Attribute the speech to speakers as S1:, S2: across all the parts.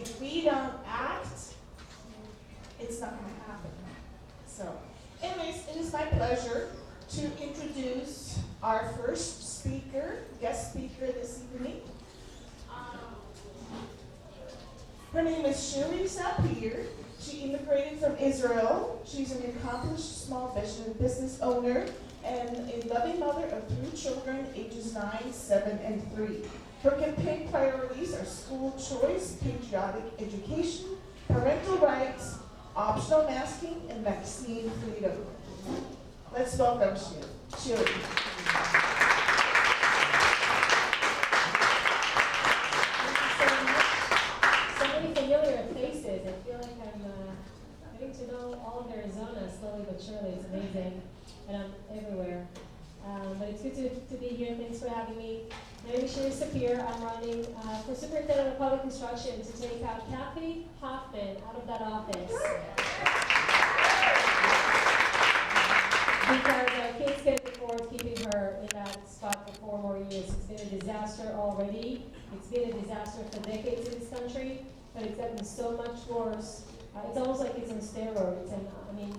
S1: if we don't act, it's not going to happen. So, anyways, it is my pleasure to introduce our first speaker, guest speaker this evening. Her name is Shiry Sapir. She immigrated from Israel. She's an accomplished small business owner and a loving mother of 3 children, ages 9, 7, and 3. Her campaign priorities are school choice, patriotic education, parental rights, optional masking, and vaccine freedom. Let's welcome Shiry.
S2: So many familiar faces. I feel like I'm getting to know all of Arizona slowly but surely. It's amazing, and I'm everywhere. But it's good to be here. Thanks for having me. My name is Shiry Sapir. I'm running for Superintendent of Public Instruction to take out Kathy Hoffman out of that office. Because our kids can't afford keeping her in that spot for 4 more years. It's been a disaster already. It's been a disaster for decades in this country, but it's gotten so much worse. It's almost like it's on steroids. And I mean,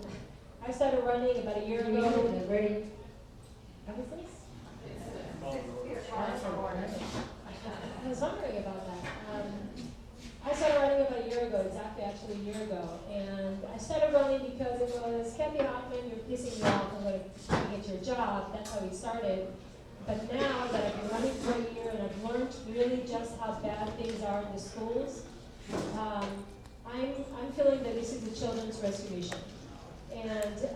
S2: I started running about a year ago. What is this? I was wondering about that. I started running about a year ago, actually a year ago. And I started running because it was, Kathy Hoffman, you're pissing me off, I'm going to get your job. That's how we started. But now that I've been running for a year and I've learned really just how bad things are in the schools, I'm feeling that this is a children's rescue mission. And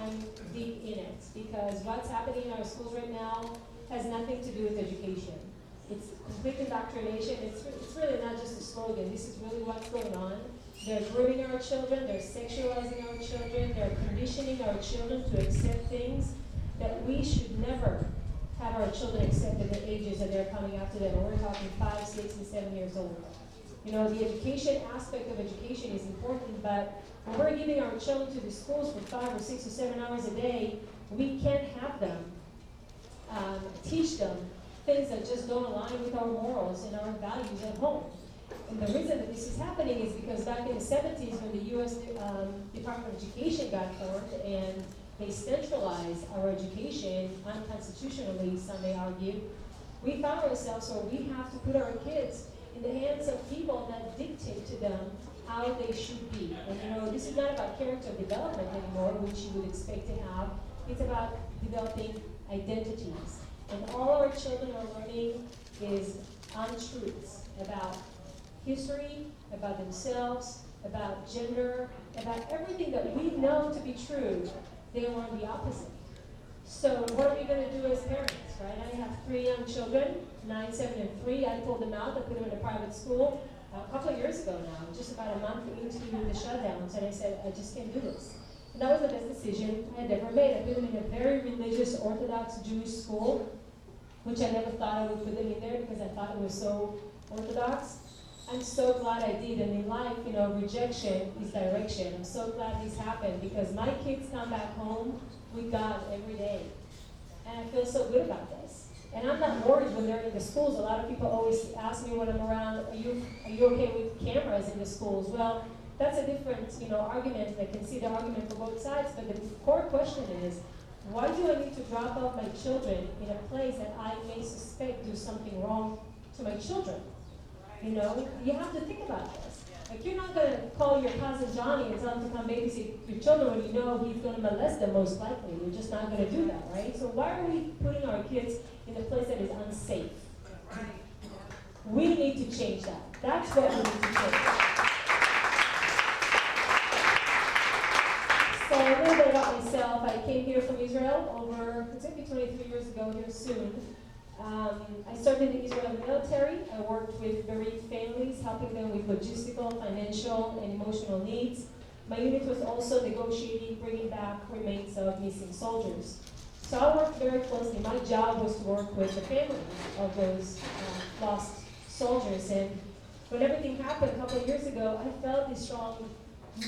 S2: I'm deep in it because what's happening in our schools right now has nothing to do with education. It's complete indoctrination. It's really not just a slogan. This is really what's going on. They're grooming our children. They're sexualizing our children. They're conditioning our children to accept things that we should never have our children accept at the ages that they're coming after them. And we're talking 5, 6, and 7 years old. You know, the education aspect of education is important, but when we're giving our children to the schools for 5 or 6 or 7 hours a day, we can't have them teach them things that just don't align with our morals and our values at home. And the reason that this is happening is because back in the 70s when the U.S. Department of Education got formed and they centralized our education unconstitutionally, some may argue, we found ourselves where we have to put our kids in the hands of people that dictate to them how they should be. And you know, this is not about character development anymore, which you would expect to have. It's about developing identities. And all our children are learning is untruths about history, about themselves, about gender, about everything that we know to be true. They learn the opposite. So what are we going to do as parents, right? I have 3 young children, 9, 7, and 3. I pulled them out. I put them in a private school a couple of years ago now, just about a month into the shutdowns, and I said, I just can't do this. And that was the best decision I had ever made. I put them in a very religious Orthodox Jewish school, which I never thought I would put them in there because I thought it was so Orthodox. I'm so glad I did, and in life, you know, rejection is direction. I'm so glad this happened because my kids come back home with God every day. And I feel so good about this. And I'm not worried when they're in the schools. A lot of people always ask me when I'm around, are you okay with cameras in the schools? Well, that's a different, you know, argument. I can see the argument for both sides, but the core question is, why do I need to drop off my children in a place that I may suspect do something wrong to my children? You know, you have to think about this. Like, you're not going to call your cousin Johnny and tell him to come babysit your children when you know he's going to molest them most likely. You're just not going to do that, right? So why are we putting our kids in a place that is unsafe? We need to change that. That's what we need to change. So a little bit about myself. I came here from Israel over, it's going to be 23 years ago here soon. I served in the Israeli military. I worked with bereaved families, helping them with logistical, financial, and emotional needs. My unit was also negotiating bringing back remains of missing soldiers. So I worked very closely. My job was to work with the families of those lost soldiers. And when everything happened a couple of years ago, I felt this strong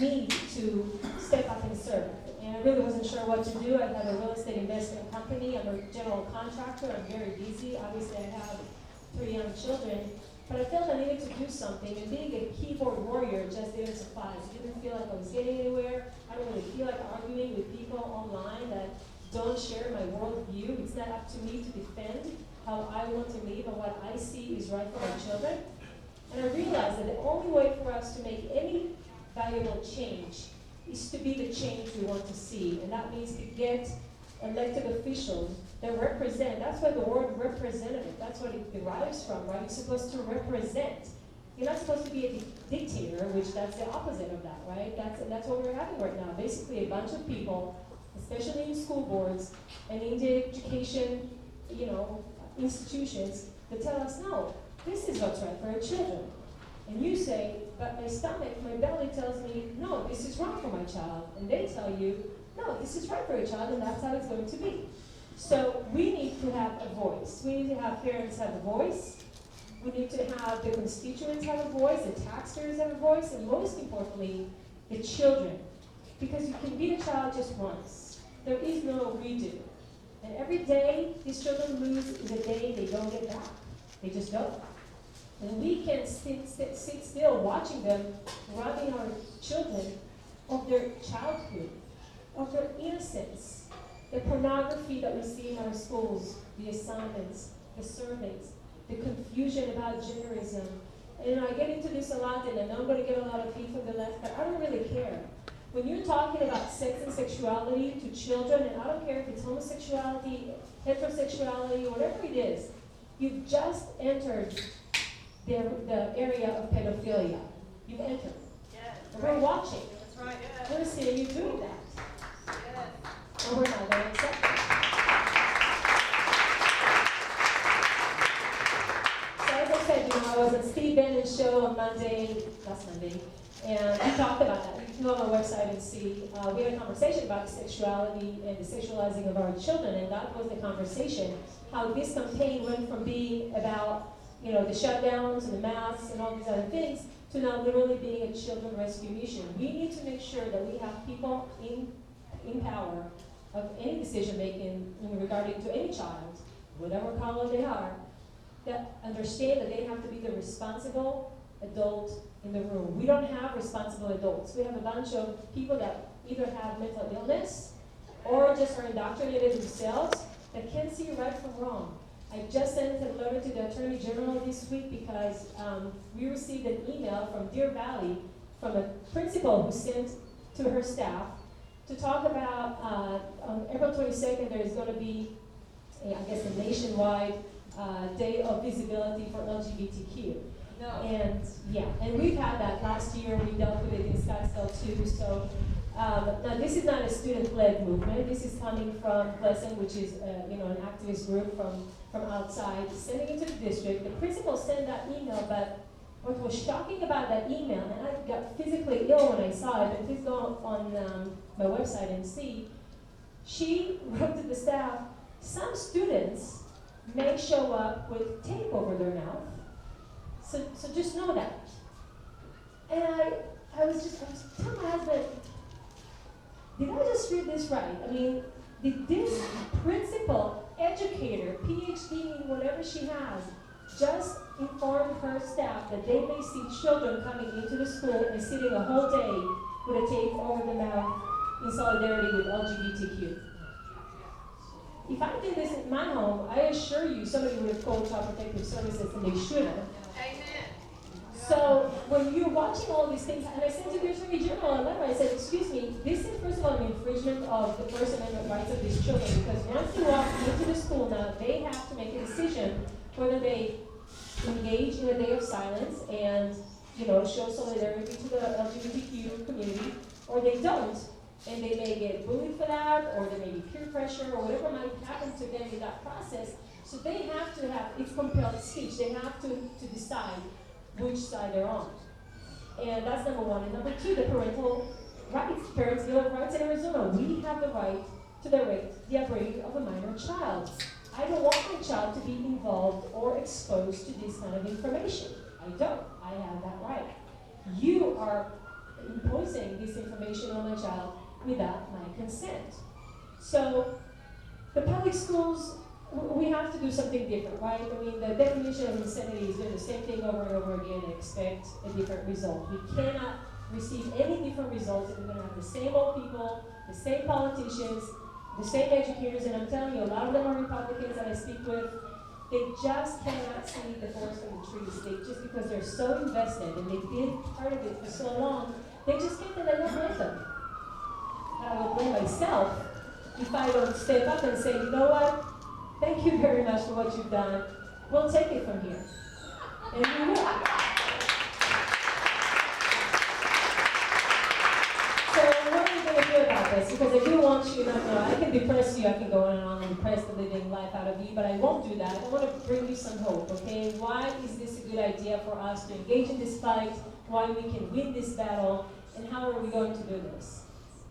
S2: need to step up and serve. And I really wasn't sure what to do. I have a real estate investment company. I'm a general contractor. I'm very busy. Obviously, I have 3 young children. But I felt I needed to do something, and being a keyboard warrior just didn't suffice. I didn't feel like I was getting anywhere. I don't really feel like arguing with people online that don't share my worldview. It's not up to me to defend how I want to live and what I see is right for my children. And I realized that the only way for us to make any valuable change is to be the change we want to see. And that means to get elected officials that represent. That's why the word representative, that's what it derives from, right? You're supposed to represent. You're not supposed to be a dictator, which that's the opposite of that, right? That's what we're having right now. Basically a bunch of people, especially in school boards and in the education, institutions, that tell us, no, this is what's right for our children. And you say, but my stomach, my belly tells me, no, this is wrong for my child. And they tell you, no, this is right for a child, and that's how it's going to be. So we need to have a voice. We need to have parents have a voice. We need to have the constituents have a voice, the taxpayers have a voice, and most importantly, the children. Because you can beat a child just once. There is no redo. And every day these children lose is a day they don't get back. They just don't. And we can sit still watching them robbing our children of their childhood, of their innocence, the pornography that we see in our schools, the assignments, the surveys, the confusion about genderism. And I get into this a lot, and I know I'm going to get a lot of heat from the left, but I don't really care. When you're talking about sex and sexuality to children, and I don't care if it's homosexuality, heterosexuality, whatever it is, you've just entered the area of pedophilia. You've entered.
S3: Yes.
S2: And we're watching.
S3: That's right. Yes.
S2: We're seeing you doing that.
S3: Yes.
S2: And we're not going to accept it. So as I said, I was on Steve Bannon's show on last Monday, and we talked about that. You can go on our website and see. We had a conversation about sexuality and the sexualizing of our children, and that was the conversation. How this campaign went from being about the shutdowns and the masks and all these other things to now literally being a children rescue mission. We need to make sure that we have people in power of any decision making regarding to any child, whatever color they are, that understand that they have to be the responsible adult in the room. We don't have responsible adults. We have a bunch of people that either have mental illness or just are indoctrinated themselves that can't see right from wrong. I just sent a letter to the Attorney General this week because we received an email from Deer Valley from a principal who sent to her staff to talk about on April 22nd there is going to be, a nationwide day of visibility for LGBTQ.
S3: No.
S2: And we've had that last year. We dealt with it in Scottsdale too. So now this is not a student-led movement. This is coming from Pleasant, which is an activist group from outside, sending it to the district. The principal sent that email, but what was shocking about that email, and I got physically ill when I saw it, but please go on my website and see, she wrote to the staff, some students may show up with tape over their mouth, so just know that. And I was telling my husband, did I just read this right? I mean, did this principal, educator, PhD in whatever she has, just inform her staff that they may see children coming into the school and sitting a whole day with a tape over the mouth in solidarity with LGBTQ? If I did this in my home, I assure you somebody would have called Child Protective Services, and they should have.
S3: Amen.
S2: So when you're watching all these things, and I said to the Attorney General a letter, I said, excuse me, this is first of all an infringement of the First Amendment rights of these children, because once you walk into the school now, they have to make a decision whether they engage in a day of silence and show solidarity to the LGBTQ community, or they don't, and they may get bullied for that, or there may be peer pressure, or whatever might happen to them in that process. So they have to have, it's compelled speech, they have to decide which side they're on. And that's number one. And number two, the parental rights, Parents' Bill of Rights in Arizona. We have the right to direct the upbringing of a minor child. I don't want my child to be involved or exposed to this kind of information. I don't. I have that right. You are imposing this information on my child without my consent. So the public schools we have to do something different, right? I mean, the definition of insanity is doing the same thing over and over again and expect a different result. We cannot receive any different results if we're going to have the same old people, the same politicians, the same educators, and I'm telling you, a lot of them are Republicans that I speak with. They just cannot see the forest from the trees. They just, because they're so invested and they've been part of it for so long, they just can't let go of them. And I will blame myself if I don't step up and say, you know what? Thank you very much for what you've done. We'll take it from here. And we will. So what are we going to do about this? Because I do want you to know, I can depress you, I can go on and on and depress the living life out of you, but I won't do that. I want to bring you some hope, okay? Why is this a good idea for us to engage in this fight? Why we can win this battle? And how are we going to do this?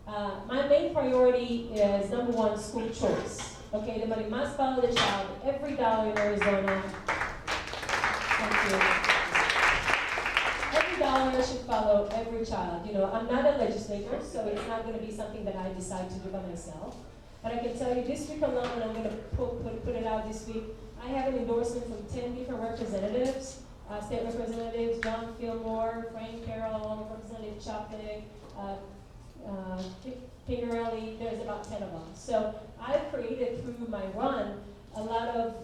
S2: My main priority is, number one, school choice. Okay, the money must follow the child. Every dollar in Arizona, thank you. Every dollar should follow every child. You know, I'm not a legislator, so it's not going to be something that I decide to do by myself. But I can tell you this week alone, and I'm going to put it out this week, I have an endorsement from 10 different representatives, state representatives, John Fillmore, Frank Carroll, Representative Chopnik, Pingerelli, there's about 10 of them. So I've created through my run a lot of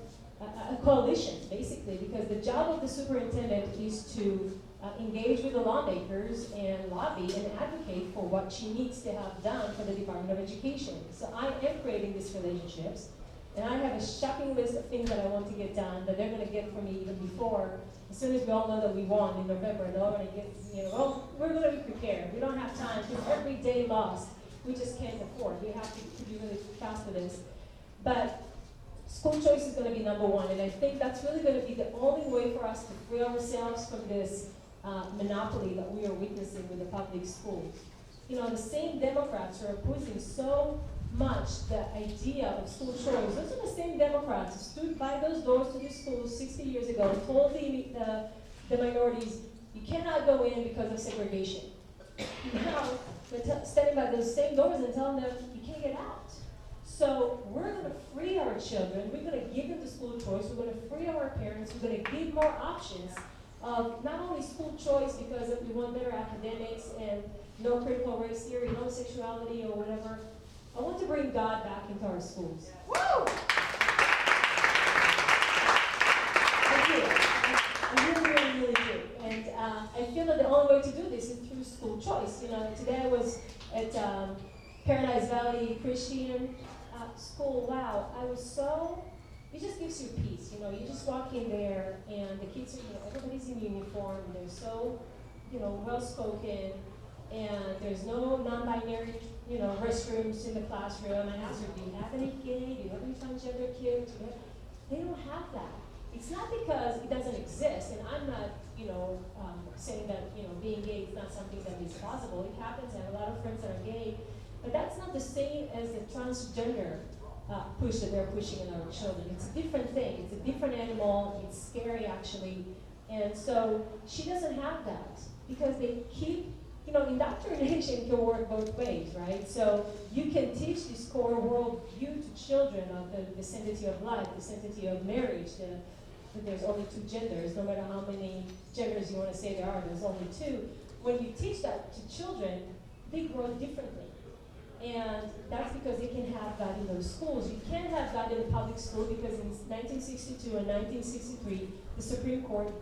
S2: a coalition, basically, because the job of the superintendent is to engage with the lawmakers and lobby and advocate for what she needs to have done for the Department of Education. So I am creating these relationships, and I have a shopping list of things that I want to get done that they're going to get from me even before. As soon as we all know that we won in November, they're going to get, you know, well, we're going to be prepared. We don't have time, because every day lost, we just can't afford. We have to be really fast with this. But school choice is going to be number one, and I think that's really going to be the only way for us to free ourselves from this monopoly that we are witnessing with the public schools. You know, the same Democrats are opposing so much the idea of school choice. Those are the same Democrats who stood by those doors to these schools 60 years ago and told the minorities, you cannot go in because of segregation. Now, they're standing by those same doors and telling them, you can't get out. So we're going to free our children. We're going to give them the school choice. We're going to free our parents. We're going to give more options of not only school choice because we want better academics and no critical race theory, no sexuality or whatever. I want to bring God back into our schools. Woo! I do. I really, really do. And I feel that the only way to do this is through school choice. You know, today I was at Paradise Valley Christian School. Wow, I was so, it just gives you peace. You know, you just walk in there and the kids are, you know, everybody's in uniform. They're so, you know, well-spoken. And there's no non-binary, you know, restrooms in the classroom. I asked her, do you have any gay? Do you have any transgender kids? They don't have that. It's not because it doesn't exist, and I'm not, you know, saying that, you know, being gay is not something that is possible. It happens. I have a lot of friends that are gay, but that's not the same as the transgender push that they're pushing in our children. It's a different thing. It's a different animal. It's scary, actually. And so she doesn't have that because they keep, you know, indoctrination can work both ways, right? So you can teach this core worldview to children of the sanctity of life, the sanctity of marriage, that there's only two genders, no matter how many genders you want to say there are, there's only two. When you teach that to children, they grow differently. And that's because they can have God in those schools. You can't have God in the public school because in 1962 and 1963, the Supreme Court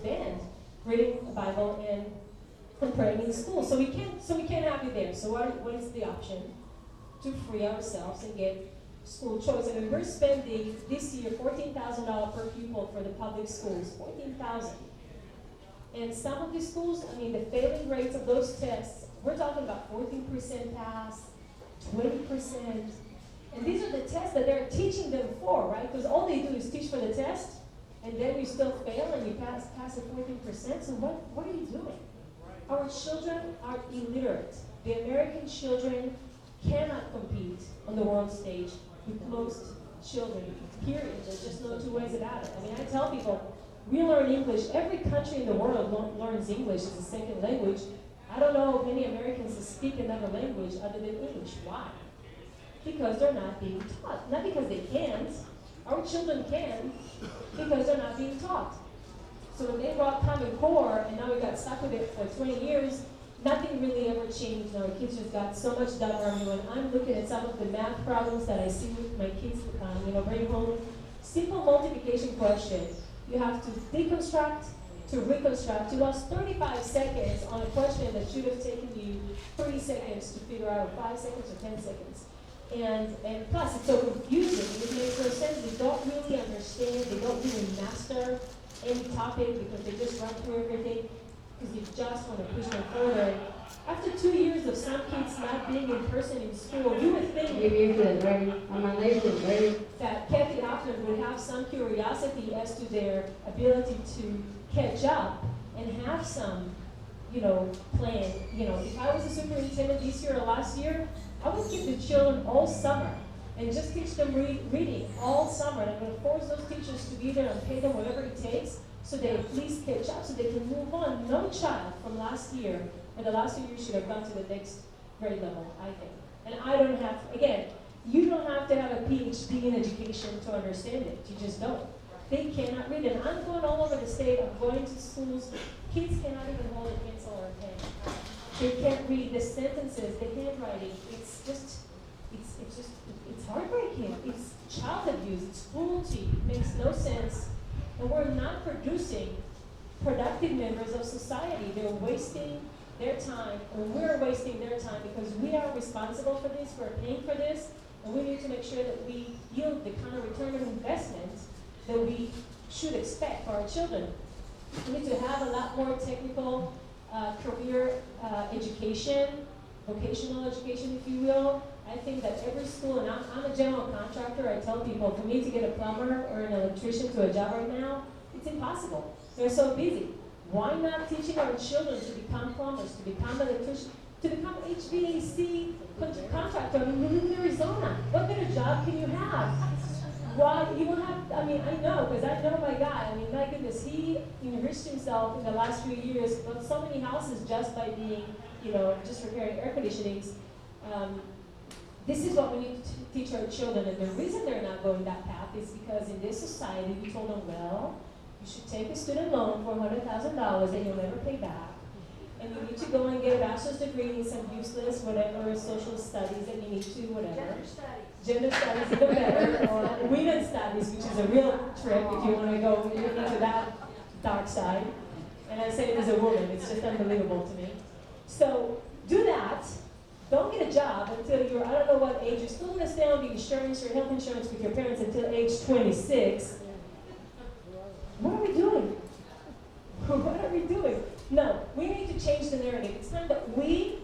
S2: banned reading the Bible and praying in school. So we can't have it there. So what is the option? To free ourselves and get school choice. I mean, we're spending this year $14,000 per pupil for the public schools. $14,000. And some of these schools, I mean, the failing rates of those tests, we're talking about 14% pass, 20%. And these are the tests that they're teaching them for, right? Because all they do is teach for the test, and then you still fail and you pass at 14%. So what are you doing? Our children are illiterate. The American children cannot compete on the world stage with most children, period. There's just no two ways about it. I mean, I tell people, we learn English. Every country in the world learns English as a second language. I don't know of many Americans who speak another language other than English. Why? Because they're not being taught. Not because they can't, Our children can because they're not being taught. So when they brought Common Core and now we got stuck with it for 20 years, nothing really ever changed. Our kids just got so much done. When I'm looking at some of the math problems that I see with my kids, bring home, simple multiplication question. You have to deconstruct to reconstruct. You lost 35 seconds on a question that should have taken you 30 seconds to figure out, 5 seconds or 10 seconds. And plus, it's so confusing. It makes no sense. They don't really understand. They don't really master any topic because they just run through everything because you just want to push them further. After 2 years of some kids not being in person in school, you would think that Kathy Hoffman would have some curiosity as to their ability to catch up and have some, plan. If I was a superintendent this year or last year, I would give the children all summer and just teach them reading all summer. And I'm going to force those teachers to be there and pay them whatever it takes so they at least catch up so they can move on. No child from last year or the last 2 years should have gone to the next grade level, I think. And I don't have, again, you don't have to have a PhD in education to understand it. You just don't. They cannot read it. I'm going all over the state. I'm going to schools. Kids cannot even hold a pencil or a pen. They can't read the sentences, the handwriting. It's heartbreaking. It's child abuse. It's cruelty. It makes no sense. And we're not producing productive members of society. They're wasting their time, and we're wasting their time because we are responsible for this. We're paying for this, and we need to make sure that we yield the kind of return on investment that we should expect for our children. We need to have a lot more technical career education, vocational education, if you will. I think that every school, and I'm a general contractor, I tell people, for me to get a plumber or an electrician to a job right now, it's impossible. They're so busy. Why not teaching our children to become plumbers, to become electricians, to become HVAC contractor in Arizona? What better job can you have? Why you don't have, I know, because I know my guy. My goodness, he enriched himself in the last few years, built so many houses just by being, just repairing air conditionings. This is what we need to teach our children, and the reason they're not going that path is because in this society, we told them, well, you should take a student loan for $100,000 that you'll never pay back. And you need to go and get a bachelor's degree in some useless, whatever, social studies that you need to, whatever. Gender studies, even better, or women's studies, which is a real trick if you want to go into that dark side. And I say it as a woman, it's just unbelievable to me. So do that. Don't get a job until you're, I don't know what age, you're still going to stay on the insurance or health insurance with your parents until age 26. What are we doing? What are we doing? No, we need to change the narrative. It's time that we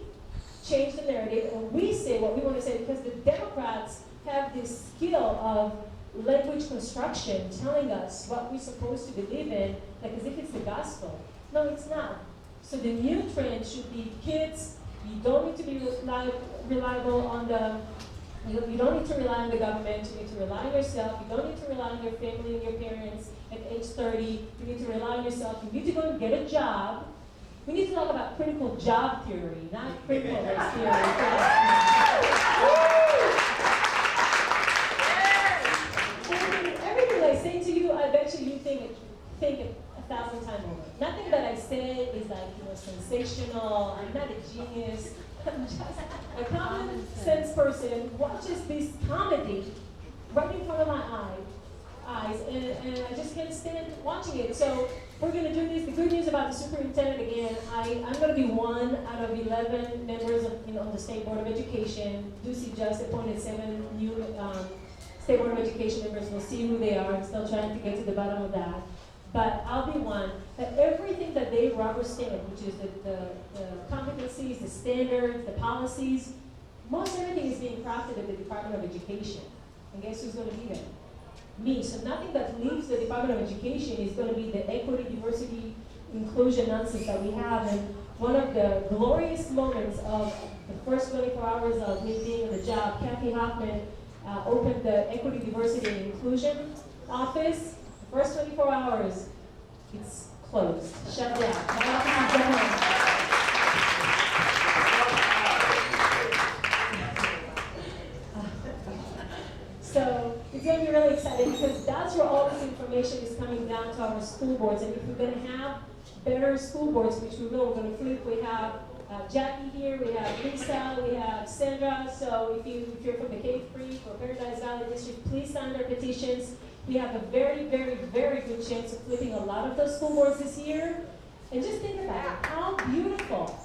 S2: change the narrative and we say what we want to say, because the Democrats have this skill of language construction, telling us what we're supposed to believe in, like as if it's the gospel. No, it's not. So the new trend should be kids, you don't need to be reliable on you don't need to rely on the government, you need to rely on yourself, you don't need to rely on your family and your parents at age 30, you need to rely on yourself, you need to go and get a job. We need to talk about critical job theory, not critical race theory. Everything I say to you, I bet you think it 1,000 times over. Nothing that I say is sensational. I'm not a genius. I'm just a common sense person watches this comedy right in front of my eyes, and I just can't stand watching it. So we're going to do this. The good news about the superintendent, again, I'm going to be one out of 11 members of, on the State Board of Education. Ducey just appointed 7 new State Board of Education members. We'll see who they are. I'm still trying to get to the bottom of that. But I'll be one that everything that they rubber stamp, which is the competencies, the standards, the policies, most everything is being crafted at the Department of Education. And guess who's going to be there? Me. So nothing that leaves the Department of Education is going to be the equity, diversity, inclusion nonsense that we have. And one of the glorious moments of the first 24 hours of me being on the job, Kathy Hoffman opened the Equity, Diversity, and Inclusion office. First 24 hours, it's closed, shut down. My office is down. So it's going to be really exciting because information is coming down to our school boards, and if we're going to have better school boards, which we will, we're going to flip. We have Jackie here, we have Lisa, we have Sandra. So if you're from the Cave Creek or Paradise Valley District, please sign their petitions. We have a very, very, very good chance of flipping a lot of those school boards this year. And just think about it, how beautiful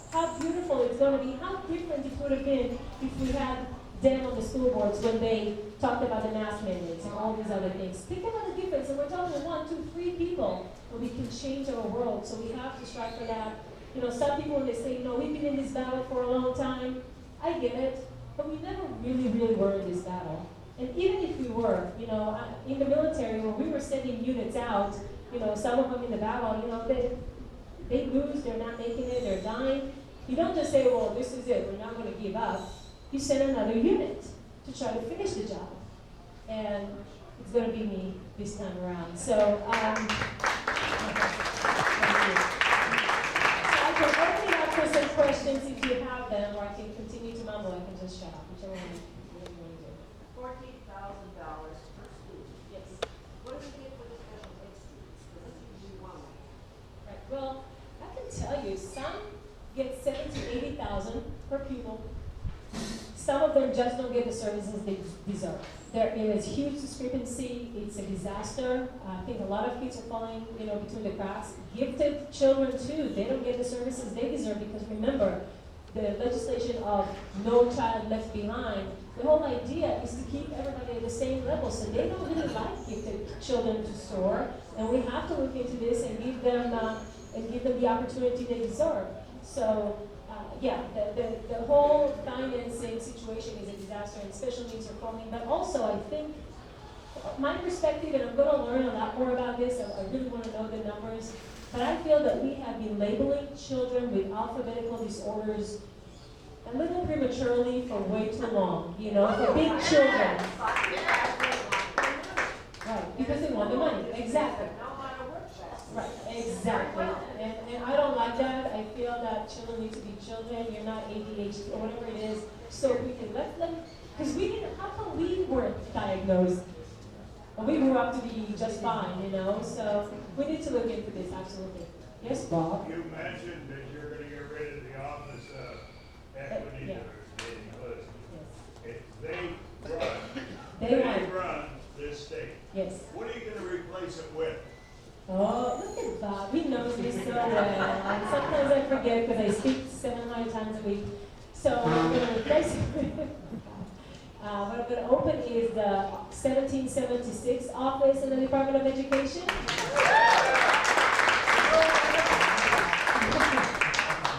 S2: it's going to be, how different it would have been if we had them on the school boards when they talked about the mask mandates and all these other things. Think about the difference, and we're talking 1, 2, 3 people, and we can change our world, so we have to strive for that. You know, some people, when they say, you know, we've been in this battle for a long time, I get it, but we never really, really were in this battle. And even if we were, you know, in the military, when we were sending units out, you know, some of them in the battle, you know, they lose, they're not making it, they're dying. You don't just say, well, this is it, we're not going to give up. You send another unit to try to finish the job. And it's going to be me this time around. So, thank you. So I can open it up for some questions if you have them, or I can continue to mumble, I can just shut up, whichever one you want to do.
S3: $14,000 per student.
S2: Yes.
S3: What do we get for the special ed students? Because that's usually one way.
S2: Right. Well, I can tell you, some get 70,000 to 80,000 per pupil. Some of them just don't get the services they deserve. There is huge discrepancy. It's a disaster. I think a lot of kids are falling, you know, between the cracks. Gifted children too, they don't get the services they deserve because remember, the legislation of no child left behind, the whole idea is to keep everybody at the same level. So they don't really like gifted children to soar, and we have to look into this and give them the opportunity they deserve. So. Yeah, the whole financing situation is a disaster, and special needs are falling. But also, I think, my perspective, and I'm going to learn a lot more about this, I really want to know the numbers, but I feel that we have been labeling children with alphabetical disorders a little prematurely for way too long, you know, for big children. Right, because they want the money, exactly. Right, exactly. And I don't like that. I feel that children need to be children. You're not ADHD or whatever it is. So we can let them, because we didn't, how come we weren't diagnosed? And we grew up to be just fine, you know? So we need to look into this, absolutely. Yes, Bob?
S4: You mentioned that you're going to get rid of the office of equity
S2: Yeah.
S4: because
S2: Yes.
S4: if
S2: They
S4: run
S2: want.
S4: this state.
S2: Yes.
S4: What are you going to replace it with?
S2: Oh, look at Bob. He knows me so well. And sometimes I forget because I speak 700 times a week. So I'm going to replace it with what I'm going to open is the 1776 office in the Department of Education.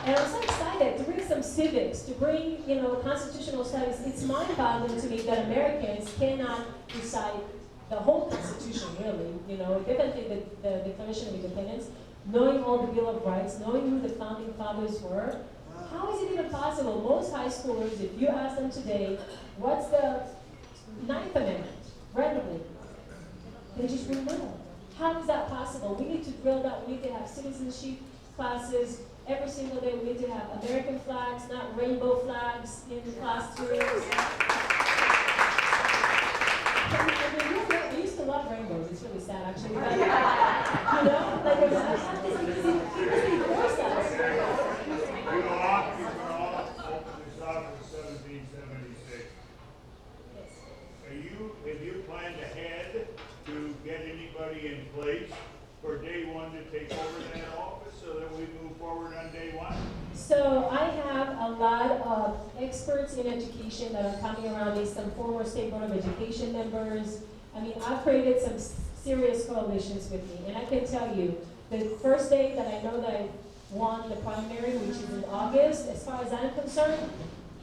S2: And I'm so excited to bring some civics, to bring, you know, constitutional studies. It's mind-boggling to me that Americans cannot recite the whole Constitution, really, you know, definitely the Declaration of Independence, knowing all the Bill of Rights, knowing who the founding fathers were. How is it even possible? Most high schoolers, if you ask them today, what's the 9th Amendment, randomly, they just remember. How is that possible? We need to drill that. We need to have citizenship classes every single day. We need to have American flags, not rainbow flags in the classrooms. I used to love rainbows. It's really sad, actually. But, you know, like I have this easy force us.
S4: You off open this office 1776.
S2: Yes.
S4: Have you planned ahead to get anybody in place for day one to take over that office so that we move forward on day one?
S2: So I have a lot of experts in education that are coming around me, some former State Board of Education members. I mean, I've created some serious coalitions with me, and I can tell you, the first day that I know that I won the primary, which is in August, as far as I'm concerned,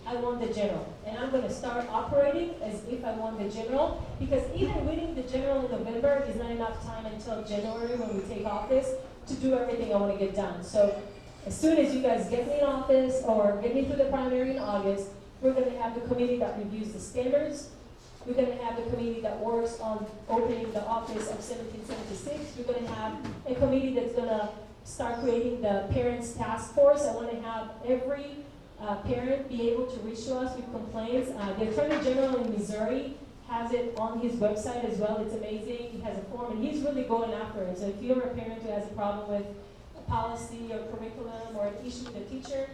S2: I won the general. And I'm going to start operating as if I won the general, because even winning the general in November is not enough time until January when we take office to do everything I want to get done. So as soon as you guys get me in office or get me through the primary in August, we're going to have the committee that reviews the standards. We're going to have the committee that works on opening the office of 1776. We're going to have a committee that's going to start creating the parents task force. I want to have every parent be able to reach to us with complaints. The Attorney General in Missouri has it on his website as well. It's amazing. He has a form, and he's really going after it. So if you're a parent who has a problem with a policy or curriculum or an issue with a teacher,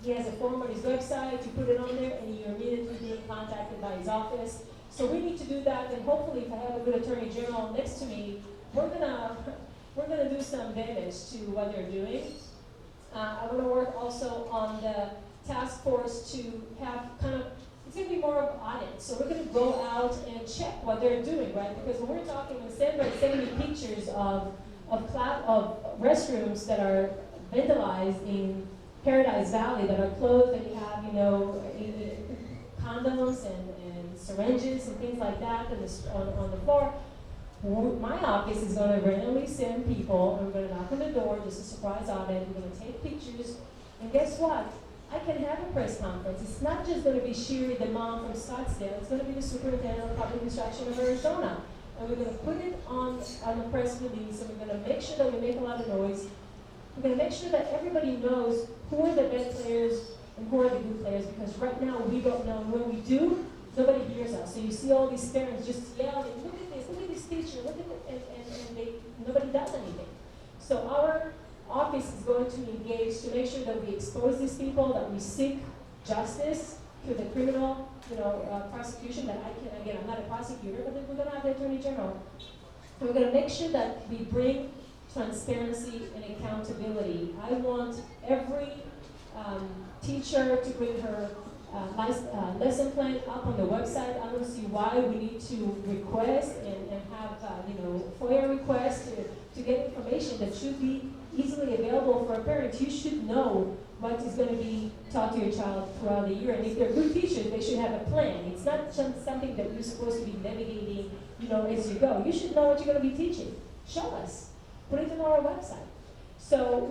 S2: he has a form on his website. You put it on there, and you're immediately being contacted by his office. So we need to do that, and hopefully, if I have a good attorney general next to me, we're gonna do some damage to what they're doing. I want to work also on the task force to have kind of, it's going to be more of an audit. So we're going to go out and check what they're doing, right? Because when we're talking, instead of sending pictures of restrooms that are vandalized in Paradise Valley that are closed, and you have, condoms and syringes and things like that on the floor. My office is going to randomly send people, and we're going to knock on the door, just a surprise audit. We're going to take pictures, and guess what? I can have a press conference. It's not just going to be Shiry, the mom from Scottsdale. It's going to be the Superintendent of Public Instruction of Arizona. And we're going to put it on the press release, and we're going to make sure that we make a lot of noise. We're going to make sure that everybody knows who are the bad players and who are the good players, because right now we don't know. And when we do, nobody hears us. So you see all these parents just yell, look at this teacher, look at it, and nobody does anything. So our office is going to engage to make sure that we expose these people, that we seek justice through the criminal, prosecution. That I'm not a prosecutor, but then we're going to have the Attorney General. And we're going to make sure that we bring transparency and accountability. I want every teacher to bring her lesson plan up on the website. I don't see why we need to request and have FOIA requests to get information that should be easily available for a parent. You should know what is going to be taught to your child throughout the year, and if they're good teachers, they should have a plan. It's not just something that you're supposed to be navigating, as you go. You should know what you're going to be teaching. Show us. Put it on our website. So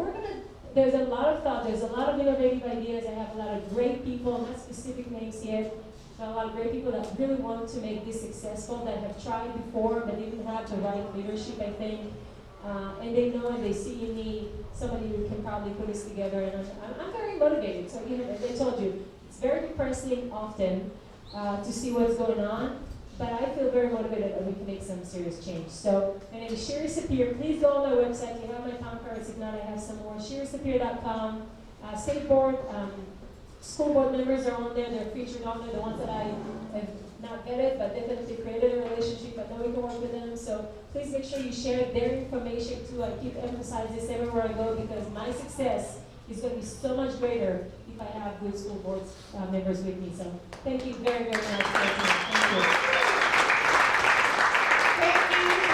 S2: there's a lot of thought, there's a lot of innovative ideas. I have a lot of great people, not specific names yet, but a lot of great people that really want to make this successful, that have tried before, but didn't have the right leadership, I think. And they know and they see in me somebody who can probably put this together. And I'm very motivated. So, as I told you, it's very depressing often to see what's going on. But I feel very motivated that we can make some serious change. So my name is Shiry Sapir. Please go on my website. You have my time cards. If not, I have some more. ShirySapir.com. State board, school board members are on there. They're featured on there. The ones that I have not vetted, but definitely created a relationship. I know we can work with them. So please make sure you share their information too. I keep emphasizing this everywhere I go, because my success is going to be so much greater if I have good school board members with me. So thank you very, very much. Thank you.